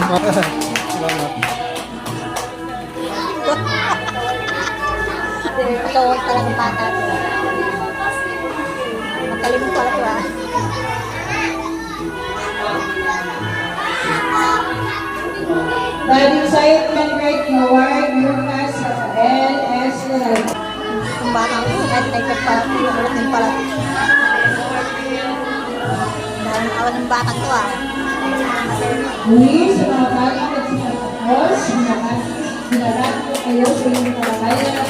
Salamat. Ito talagang bata ko. Makalimut pala ito ah. Dahil sa iyo, congratulate the award, Lucas L.S. Itong bata ko, kahit naipag pala ito, ulit din pala. Dahil nakawal ng bata ko ah. Muli sa mga bagay at sa pagkakos, sinalaat ko kayo sa inyong kalagayan at